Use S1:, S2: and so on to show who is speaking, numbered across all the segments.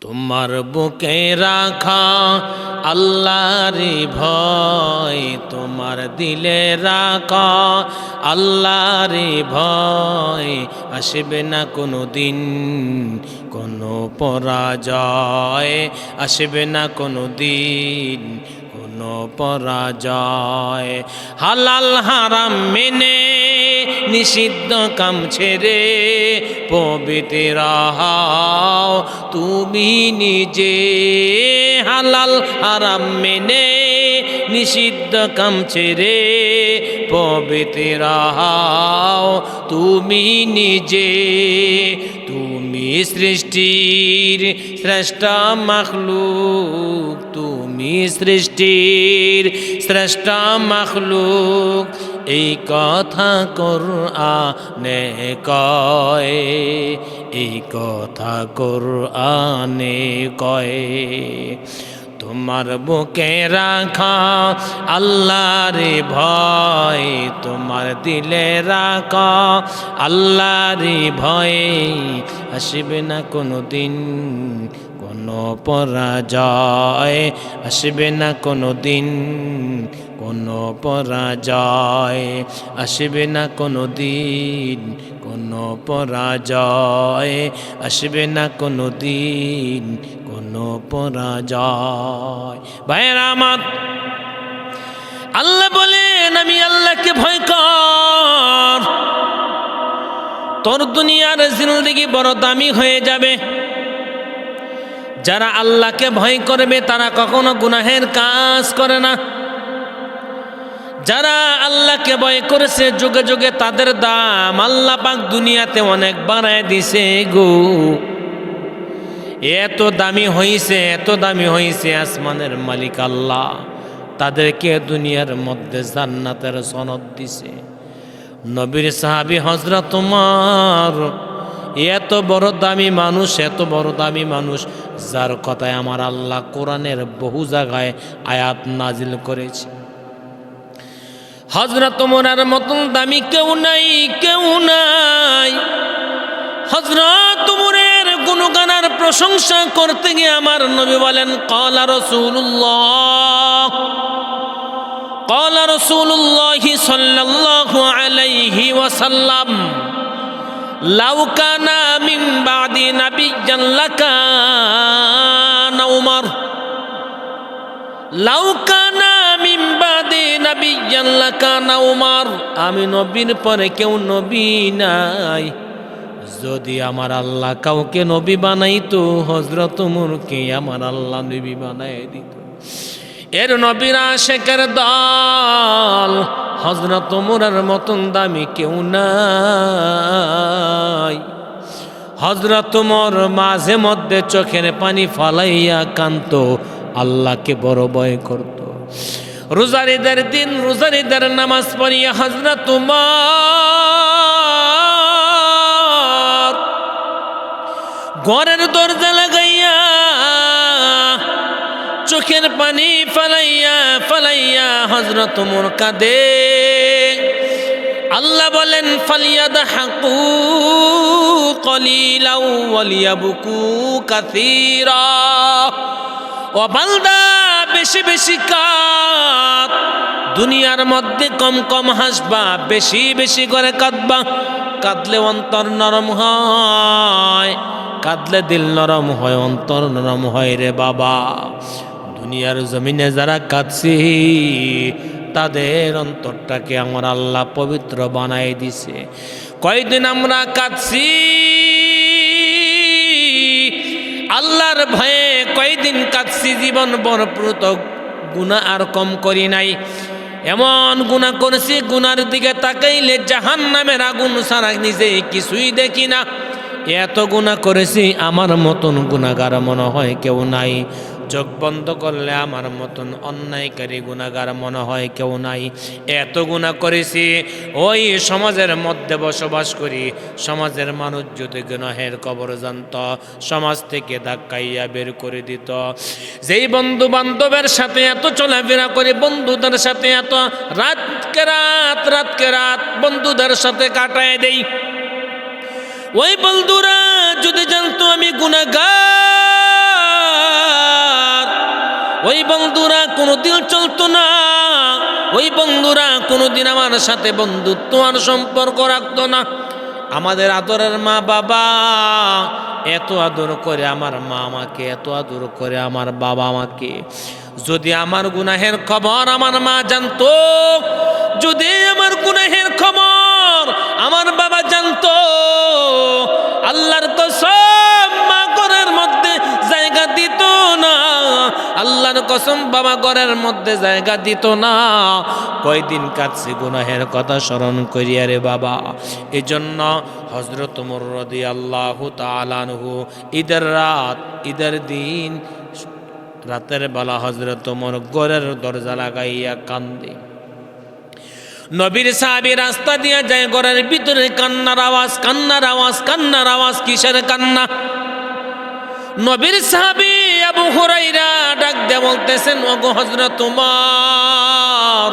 S1: তোমার বুকে রাখা আল্লাহর ভয়, তোমার দিলে রাখা আল্লাহর ভয়, আসবে না কোনো দিন কোনো পরাজয়, আসবে না কোনো দিন কোনো পরাজয়। হালাল হারাম মেনে নিষিদ্ধ কাম ছেড়ে পবিত্র হও তুমি নিজে। হালাল হারাম মেনে নিষিদ্ধ কাম ছেড়ে পবিত্র হও তুমি নিজে। তুমি সৃষ্টির শ্রেষ্ঠ মাখলুক, তুমি সৃষ্টির শ্রেষ্ঠ মাখলুক, এই কথা কুরআনে কয়, এই কথা কুরআনে কয়। তোমার বুকে রাখা আল্লাহর ভয়, তোমার দিলে রাখা আল্লাহর ভয়, আসবে না কোনো দিন কোনো পরাজয়, আসবে না কোনো দিন কোনো পরাজয়, আসবে না কোনো দিন কোনো পরাজয়, আসবে না কোনো দিন কোনো পরাজয়। ভাইয়েরা আমার, আল্লাহ বলেন আমি আল্লাহকে ভয় কর, তোর দুনিয়ার জিন্দেগি বড় দামি হয়ে যাবে। যারা আল্লাহকে ভয় করবে তারা কখনো গুনাহের কাজ করে না। যারা আল্লাহকে ভয় করেছে যুগে যুগে তাদের দাম আল্লাহ পাক দুনিয়াতে অনেক বাড়ায় দিছে গো। এত দামি হইছে, এত দামি হইছে, আসমানের মালিক আল্লাহ তাদেরকে দুনিয়ার মধ্যে জান্নাতের সনদ দিছে। নবীর সাহাবী হযরত ওমর এত বড় দামি মানুষ, এত বড় দামি মানুষ, যার কথায় আমার আল্লাহ কোরআনের বহু জায়গায় আয়াত নাজিল করেছে। হযরত ওমরের মতন দামি কেউ নাই, কেউ নাই। হযরত ওমরের গুণগানের প্রশংসা করতে গিয়ে আমার নবী বলেন ক্বালা রাসূলুল্লাহ, ক্বালা রাসূলুল্লাহ সাল্লাল্লাহু আলাইহি ওয়াসাল্লাম লাউ কানা মিন বাদি নাবিয়্যান লাকানা ওমর, লাউ কানা মিন বাদি নাবিয়্যান লাকানা ওমর। আমি নবীর পরে কেউ নবী নাই, যদি আমার আল্লাহ কাউকে নবী বানাইতো হযরত ওমরকে আমার আল্লাহ নবী বানায় দিত। এর নবীর আশিকের দল, হযরত ওমরের মতন দামি কেউ নাই। হযরত ওমর মাঝে মধ্যে চোখের পানি ফালাইয়া কাঁদতো, আল্লাহকে বড় ভয় করত। রোজার ঈদের দিন রোজার ঈদের নামাজ পড়িয়া হযরত ওমর ঘরের দরজা লাগাইয়া চোখের পানি ফালাইয়া ফালাইয়া হযরত ওমর কাঁদে। আল্লাহ বলেন ফালিয়াদহাকু কলিলাও ওয়ালিয়াবকু কাসীরা। ও বান্দা বেশি বেশি কাঁদ, দুনিয়ার মধ্যে কম কম হাসবা, বেশি বেশি করে কাঁদবা। কাঁদলে অন্তর নরম হয়, কাঁদলে দিল নরম হয়, অন্তর নরম হয় রে বাবা। দুনিয়ার জমিনে যারা কাঁদছি তাদের অন্তরটাকে আমার আল্লাহ পবিত্র বানাই দিছে। কয়দিন আমরা কাঁদছি আল্লাহর ভয়ে, কয়দিন কাঁদছি জীবন ভরপুর, গুনাহ আর কম করি নাই। এমন গুনাহ করেছি গুনার দিকে তাকাইলে জাহান্নামের আগুন ছাড়া নিজে কিছুই দেখি না। এত গুনাহ করেছি আমার মতন গুনাহগার মনে হয় কেউ নাই। চোখ বন্ধ করলে আমার মতন অন্যায়কারী গুনাহগার মনে হয় কেউ নাই। এত গুনাহ করেছি, ওই সমাজের মধ্যে বসবাস করি, সমাজের মানুষ যদি গুনাহের কবর জানত সমাজ থেকে ধাক্কাইয়া বের করে দিত। যেই বন্ধু বান্ধবের সাথে এত চলাফেরা করে, বন্ধুদের সাথে এত রাতকে রাত বন্ধুদের সাথে কাটায় দেই, ওই বন্ধুরা যদি জানতো আমি গুনাহগার ওই বন্ধুরা কোনোদিন চলতো না, ওই বন্ধুরা কোনোদিন আমার সাথে বন্ধুত্ব আর সম্পর্ক রাখতো না। আমাদের আদরের মা বাবা, এত আদর করে আমার মা আমাকে, এত আদর করে আমার বাবা আমাকে। যদি আমার গুনাহের খবর আমার মা জানতো, যদি আমার গুনাহের খবর আমার বাবা জানতো, আল্লাহর কসম মা ঘরের মধ্যে জায়গা দিত না, আল্লাহর কসম বাবা ঘরের মধ্যে জায়গা দিত না। কয়দিন কাটছে গুনাহের কথা স্মরণ করিয়া রে বাবা। এজন্য হযরত ওমর রাদিয়াল্লাহু তাআলা আনহু ঈদের রাত, ঈদের দিন রাতের বেলা হযরত ওমর ঘরের দরজা লাগাইয়া কান্দে। নবীর সাহাবী রাস্তা দিয়া যায়, ঘরের ভিতরে কান্নার আওয়াজ, কান্নার আওয়াজ, কান্নার আওয়াজ। কিসের কান্না? নবীর সাহাবী আবু হুরায়রা ডাক দিয়ে বলতেছেন, ওগো হযরত ওমর,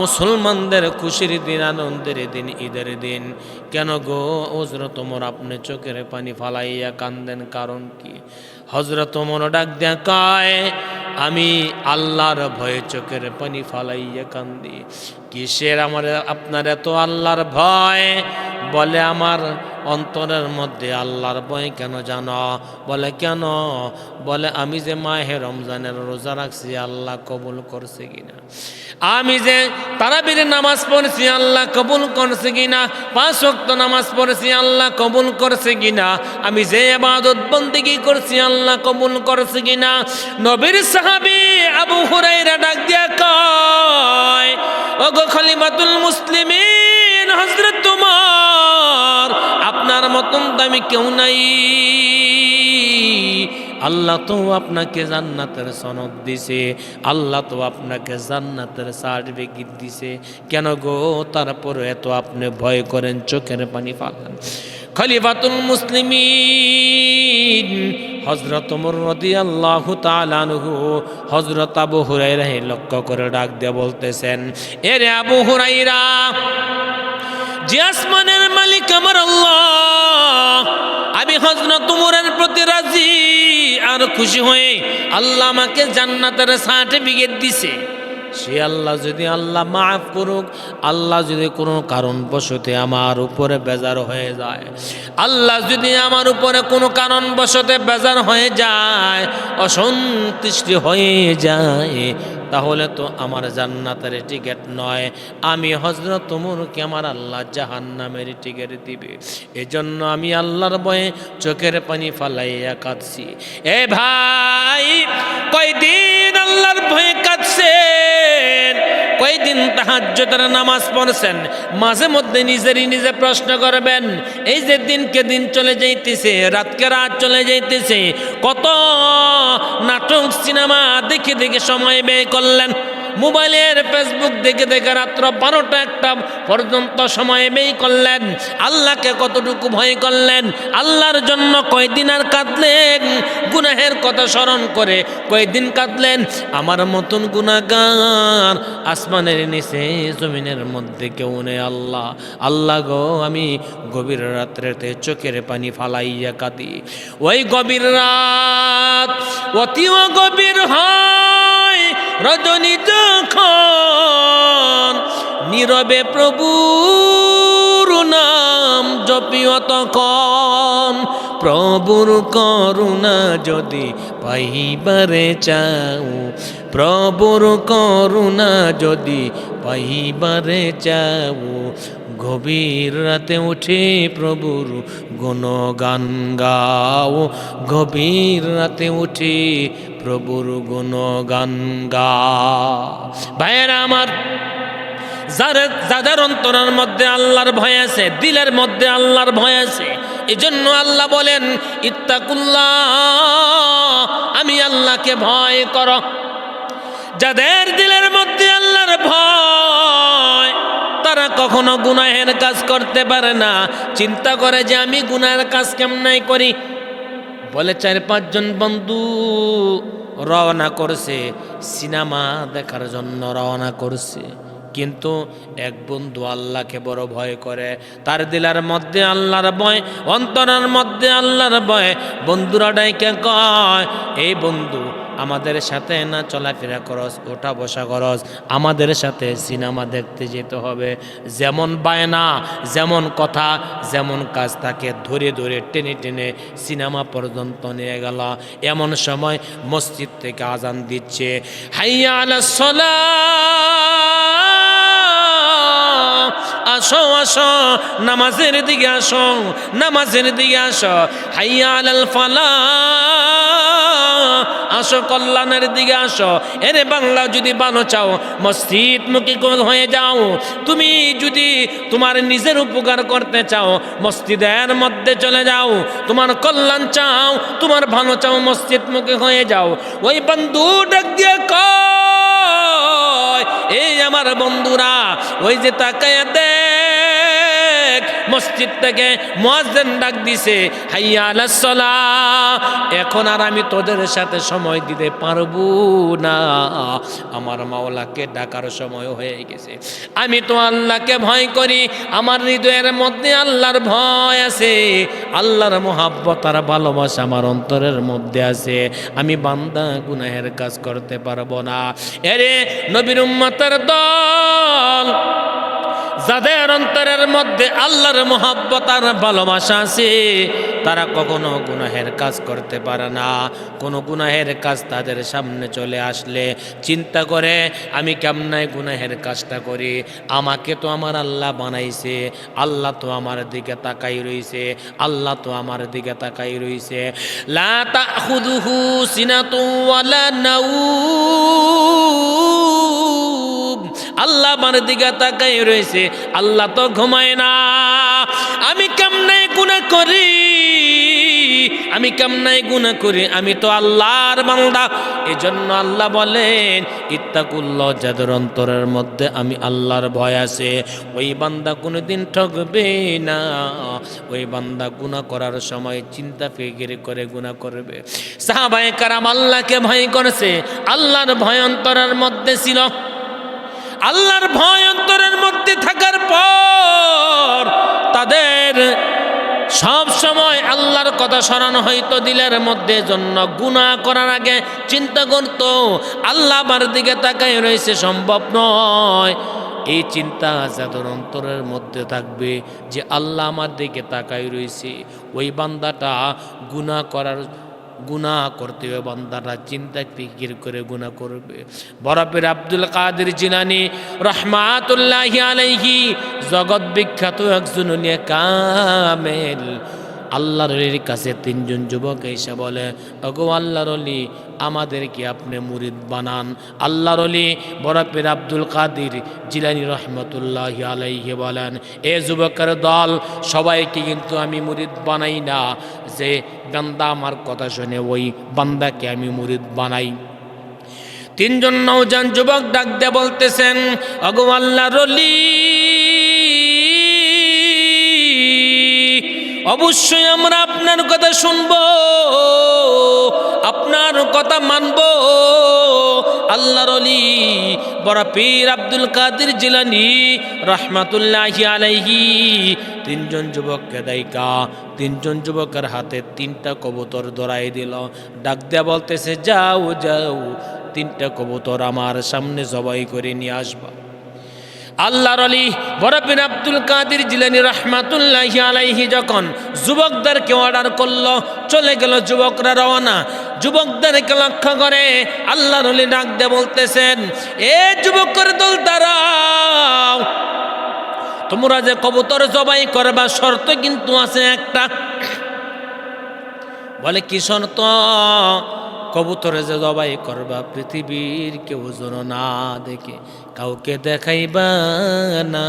S1: মুসলমানদের খুশির দিন, আনন্দের দিন, ঈদের দিন, কেন গো হযরত ওমর আপনি চোখের পানি ফালাইয়া কান্দেন, কারণ কি? হযরত ওমর ডাক দিয়া কয়, আমি আল্লাহর ভয়ে চোখের পানি ফালাইয়া কান্দি। কিসের আমার আপনার এত আল্লাহর ভয়? বলে আমার অন্তরের মধ্যে আল্লাহর ভয় কেন জানো? বলে কেন? বলে আমি যে মাহে রমজানের রোজা রাখছি আল্লাহ কবুল করছে কিনা, আমি যে তারাবির নামাজ পড়ছি আল্লাহ কবুল করছে কিনা, 5 ওয়াক্ত নামাজ পড়ছি আল্লাহ কবুল করছে কিনা, আমি যে ইবাদত বন্দেগী করছি আল্লাহ কবুল করছে কিনা। নবীর সাহাবী আবু হুরায়রা ডাক দিয়া কয়, ওগো খলিফাতুল মুসলিমিন হযরত ওমর, আপনার মতন দামি কেউ নাই। আল্লাহ তো আপনাকে জান্নাতের সনদ দিছে, আল্লাহ তো আপনাকে জান্নাতের সার্টিফিকেট দিছে, কেন গো তারপরে এত আপনি ভয় করেন, চোখের পানি ফালান? খলিফাতুল মুসলিমিন হযরত ওমর রাদিয়াল্লাহু তাআলা আনহু হযরত আবু হুরায়রা লক্ষ্য করে ডাক দিয়ে বলতেছেন, এরে আবু হুরায়রা, যে আসমানের মালিক আমার আল্লাহ, আমি হযরত ওমরের প্রতি রাজি আর খুশি হয়ে আল্লাহ আমাকে জান্নাতের সার্টিফিকেট দিছে। সে আল্লাহ যদি আল্লাহ মাফ করুক, আল্লাহ যদি কোনো কারণবশতে আমার উপরে বেজার হয়ে যায়, আল্লাহ যদি আমার উপরে কোনো কারণবশতে বেজার হয়ে যায়, অসন্তুষ্টি হয়ে যায়, তাহলে তো আমার জান্নাতের টিকিট নয়, আমি হযরত ওমরকে আমার আল্লাহ জাহান্নামের টিকিট দিবে। এজন্য আমি আল্লাহর ভয়ে চোখের পানি ফালাইয়া কাঁদছি। এ ভাই, কয়দিন আল্লাহর ভয়ে কাঁদছেন, কয়দিন তাহাজ্জুদের নামাজ পড়ছেন? মাঝে মধ্যে নিজে প্রশ্ন করবেন, এই যে দিনকে দিন চলে যাইতেছে, রাতকে রাত চলে যাইতেছে, কত নাটক সিনেমা দেখে দেখে সময় ব্যয় করলেন, মোবাইলের ফেসবুক দেখে দেখে রাত্র 12টা 1টা পর্যন্ত সময় ব্যয় করলেন, আল্লাহকে কতটুকু ভয় করলেন? আল্লাহর জন্য কয়দিন আর কাঁদলেন? গুনাহের কথা স্মরণ করে কয়দিন কাঁদলেন? আমার মতন গুনাহগার আসমানের নিচে জমিনের মধ্যে কেউ নেই। আল্লাহ, আল্লাহ গো, আমি গভীর রাত্রেতে চোখের পানি ফালাইয়া কাঁদি। ওই গভীর রাত অতিও গভীর হয়, রজনী যখন নীরবে প্রভুর নাম জপিও তখন, প্রভুর করুণা যদি পাইবারে চাও, প্রভুর করুণা যদি পাইবারে চাও, গভীর রাতে উঠে প্রভুর গুণগান গাও, গভীর রাতে উঠে প্রভুর গুণগান গাও। ভাইয়েরা আমার, যাদের অন্তরের মধ্যে আল্লাহর ভয় আছে, দিলের মধ্যে আল্লাহর ভয় আছে, এজন্য আল্লাহ বলেন, ইত্তাকুল্লাহ, আমি আল্লাহকে ভয় করো। যাদের দিলের মধ্যে আল্লাহর ভয়, তারা কখনো গুনাহের কাজ করতে পারে না। চিন্তা করে যে আমি গুনাহের কাজ কেমনে করি। বলে 4-5 জন বন্ধু রওনা করছে, সিনেমা দেখার জন্য রওনা করছে। কিন্তু এক বন্ধু আল্লাহকে বড় ভয় করে, তার দিলার মধ্যে আল্লাহর ভয়, অন্তরের মধ্যে আল্লাহর ভয়। বন্ধুরা ডাইকে কয়, এই বন্ধু আমাদের সাথে না চলাফেরা করস, ওঠা বসা করস, আমাদের সাথে সিনেমা দেখতে যেতে হবে। যেমন বায়না, যেমন কথা, যেমন কাজ, তাকে ধরে ধরে টেনে টেনে সিনেমা পর্যন্ত নিয়ে গেল। এমন সময় মসজিদ থেকে আজান দিচ্ছে, হাইয়া আলাস সালাহ, আসো আসো নামাজের দিকে আসো, নামাজের দিকে আসো। হাইয়া আলাল ফালাহ, আসো কল্যাণের দিকে আসো। এরে বাংলা যদি বানো চাও, মসজিদ মুখী হয়ে যাও। তুমি যদি তোমার নিজের উপকার করতে চাও, মসজিদের মধ্যে চলে যাও। তোমার কল্যাণ চাও, তোমার ভালো চাও, মসজিদ মুখী হয়ে যাও। ওই বন্ধু ডাক দিয়ে কয়, এই আমার বন্ধুরা, ওই যে তাকায়া দেখ, মসজিদ থেকে মুয়াজ্জিন ডাক দিছে, হাইয়া আলাস সালাহ। এখন আর আমি তোদের সাথে সময় দিতে পারবো না, আমার মাওলাকে ডাকার সময় হয়ে গেছে। আমি তো আল্লাহকে ভয় করি, আমার হৃদয়ের মধ্যে আল্লাহর ভয় আছে, আল্লাহর মোহাব্বত আর ভালোবাসা আমার অন্তরের মধ্যে আছে। আমি বান্দা গুনাহের কাজ করতে পারবো না। এরে নবীর উম্মতের দল, যাদের অন্তরের মধ্যে আল্লাহর মোহাব্বত আর ভালোবাসা আছে, তারা কখনো গুনাহের কাজ করতে পারে না। কোনো গুনাহের কাজ তাদের সামনে চলে আসলে চিন্তা করে, আমি কেমনে গুনাহের কাজটা করি? আমাকে তো আমার আল্লাহ বানাইছে, আল্লাহ তো আমার দিকে তাকাই রইছে, আল্লাহ তো আমার দিকে তাকাই রইছে। লা তাখুযুহু সিনাতু ওয়ালা নাউম, আল্লাহ আমার দিকে তাকাই রয়েছে, আল্লাহ তো ঘুমায় না। আমি কেমনে গুনাহ করি, আমি কেমনে গুনাহ করি? আমি তো আল্লাহর বান্দা। এজন্য আল্লাহ বলেন, ইত্তাকুল্লাহ, যাদের অন্তরের মধ্যে আমি আল্লাহর ভয় আছে, ওই বান্দা কোনোদিন ঠকবে না। ওই বান্দা গুনাহ করার সময় চিন্তা ফিকির করে গুনাহ করবে। সাহাবায়ে কেরাম আল্লাহকে ভয় করেছে, আল্লাহর ভয় অন্তরের মধ্যে ছিল। আল্লাহর ভয় অন্তরের মধ্যে থাকার পর তাদের সব সময় আল্লাহর কথা স্মরণ হইতো দিলের মধ্যে, জন্য গুনাহ করার আগে চিন্তা করত, আল্লাহ আমার দিকে তাকায় রয়েছে, সম্ভব নয়। এই চিন্তা যাদের অন্তরের মধ্যে থাকবে যে আল্লাহ আমার দিকে তাকায় রয়েছে, ওই বান্দাটা গুনাহ করতে হবে, বান্দারা চিন্তা ফিকির করে গুনাহ করবে। বরফের আব্দুল কাদের জিলানী রহমাতুল্লাহি আলাইহি, জগৎ বিখ্যাত একজন উলিয়া কামেল, আল্লাহর ওলির কাছে তিনজন যুবক এসে বলে, ওগো আল্লাহর ওলি, আমাদেরকে আপনি মুরিদ বানান। আল্লাহর ওলি বরফের আব্দুল কাদের জিলানী রহমাতুল্লাহি আলাইহি বলেন, এ যুবকের দল, সবাইকে কিন্তু আমি মুরিদ বানাই না, যে বান্দা আমার কথা শুনে ওই বান্দাকে আমি মুরিদ বানাই। তিনজন নওজোয়ান যুবক ডাক দিয়ে বলতেছেন, ওগো আল্লাহর ওলি, অবশ্যই আমরা আপনার কথা শুনবো, আপনার কথা মানবো। আল্লাহর ওলি বড় পীর আব্দুল কাদের জিলানী রহমাতুল্লাহি আলাইহি তিনজন যুবককে দাইকা, তিনজন যুবকের হাতে তিনটা কবুতর ধরাই দিল। ডাক দেয়া বলতেছে, যাও যাও, তিনটা কবুতর আমার সামনে জবাই করে নিয়ে আসবা। আল্লাহর ওলি বড় পীর আব্দুল কাদের জিলানী রহমাতুল্লাহি আলাইহি যখন যুবকদেরকে অর্ডার করলো, চলে গেল, যুবকরা রওনা। যুবকদেরকে লক্ষ্য করে আল্লাহর ওলি ডাক দিয়ে বলতেছেন, এ যুবকের দল, দাঁড়াও, তোমরা যে কবুতর জবাই করবা, শর্ত কিন্তু আছে একটা। বলে, কি শর্ত? কবুতরে যে জবাই করবা, পৃথিবীর কেউ যেন না দেখে, কাউকে দেখাইবা না,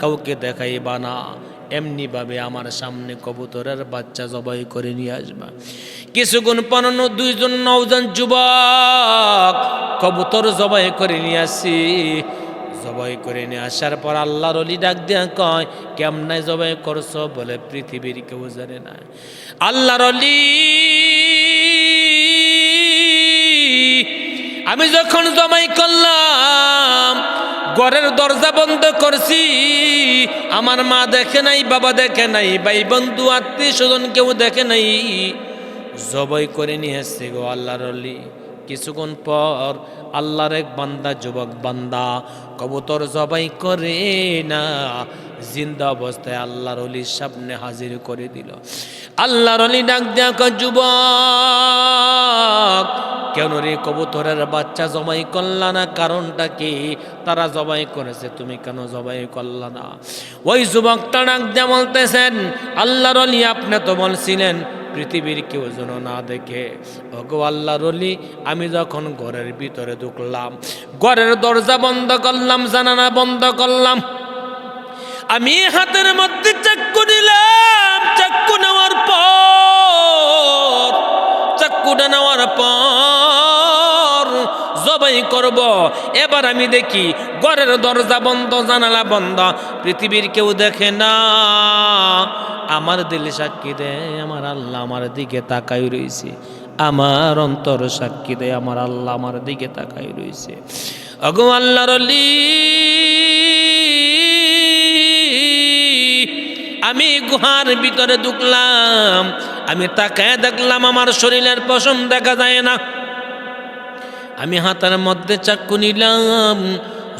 S1: কাউকে দেখাইবা না, এমনিভাবে আমার সামনে কবুতরের বাচ্চা জবাই করে নিয়ে আসবা। কিছুক্ষণ পর দুইজন নওজোয়ান যুবক কবুতর জবাই করে নিয়ে আসি। জবাই করে নিয়ে আসার পর আল্লাহর ওলি ডাক দিয়া কয়, কেমনে জবাই করছো? বলে, পৃথিবীর কেউ জানে না। আল্লাহর ওলি, আমি যখন জবাই করলাম, ঘরের দরজা বন্ধ করছি, আমার মা দেখে নাই, বাবা দেখে নাই, ভাই বন্ধু আত্মীয় স্বজন কেউ দেখে নাই, জবাই করে নিয়ে এসছে গো আল্লাহর ওলি। কিছুক্ষণ পর আল্লাহর এক বান্দা, যুবক বান্দা কবুতর জবাই করে না জিন্দা অবস্থায় আল্লাহর ওলির সামনে হাজির করে দিল। আল্লাহর ওলি ডাক দেয়া কয়, যুবক কেন রে কবুতরের বাচ্চা জবাই করলা না? কারণটা কি? তারা জবাই করেছে, তুমি কেন জবাই করলা না? ওই যুবকটা ডাক দেয়া বলতেছেন, আল্লাহর ওলি আপনি তো বলছিলেন পৃথিবীর কেউ যেন না দেখে। ওগো আল্লাহর ওলি, আমি যখন ঘরের ভিতরে ঢুকলাম, ঘরের দরজা বন্ধ করলাম, জানালা বন্ধ করলাম, আমি হাতের মধ্যে চাক্কু নিলাম। চাক্কুটা নেওয়ার পর জবাই করব। এবার আমি দেখি ঘরের দরজা বন্ধ, জানালা বন্ধ, পৃথিবীর কেউ দেখে না। আমার দিল সাক্ষী দেয় আমার আল্লাহ আমার দিকে তাকাই রয়েছে, আমার অন্তর সাক্ষী দেয় আমার আল্লাহ আমার দিকে তাকাই রয়েছে। ওগো আল্লাহর ওলি, আমি গুহার ভিতরে ঢুকলাম, আমি তাকায় দেখলাম আমার শরীরের পশম দেখা যায় না। আমি হাতের মধ্যে চাক্কু নিলাম,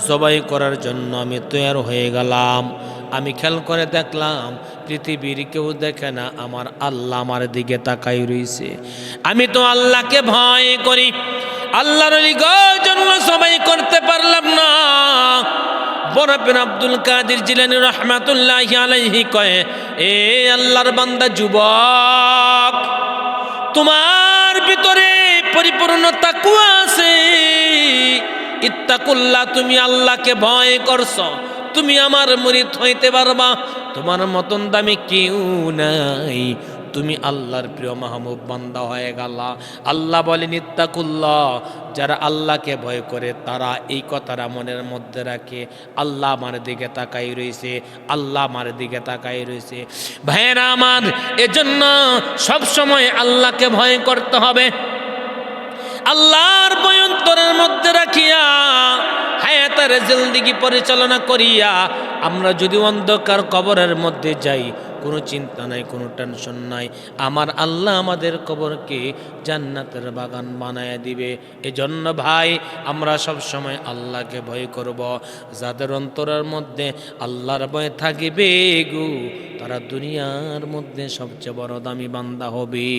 S1: জবাই করার জন্য আমি তৈয়ার হয়ে গেলাম। আমি খেয়াল করে দেখলাম পৃথিবীর কেউ দেখে না, আমার আল্লাহ আমার দিকে তাকাই রয়েছে। আমি তো আল্লাহকে ভয় করি, আল্লাহর জন্য জবাই করতে পারলাম না। বড় পীর আব্দুল কাদের জিলানী রাহমাতুল্লাহি আলাইহি কয়, এ আল্লাহর বান্দা যুবক, তোমার ভিতরে পরিপূর্ণ তাকওয়া আছে, ইত্তাকুল্লাহ, তুমি আল্লাহকে ভয় করছো, তুমি আমার মুরিদ হইতে পারবা, তোমার মতন দামি কেউ নাই, তুমি আল্লাহর প্রিয় মাহবুব বান্দা হয়ে গেলা। আল্লাহ বলেন ইত্তাকুল্লাহ, যারা আল্লাহকে ভয় করে তারা এই কথাটা মনের মধ্যে রাখে, আল্লাহ আমার দিকে তাকাই রয়েছে, আল্লাহ আমার দিকে তাকাই রয়েছে। ভাইয়েরা আমার, এজন্য সব সময় আল্লাহকে ভয় করতে হবে। আল্লাহর ভয় অন্তরের মধ্যে রাখিয়া হায়াতের জিন্দেগি পরিচালনা করিয়া আমরা যদি অন্ধকার কবরের মধ্যে যাই, কোনো চিন্তা নাই, কোনো টেনশন নাই, আমার আল্লাহ আমাদের কবরকে জান্নাতের বাগান বানায় দিবে। এজন্য ভাই আমরা সব সময় আল্লাহকে ভয় করব। যাদের অন্তরের মধ্যে আল্লাহর ভয় থাকিবে গো, তারা দুনিয়ার মধ্যে সবচেয়ে বড় দামি বান্দা হবে।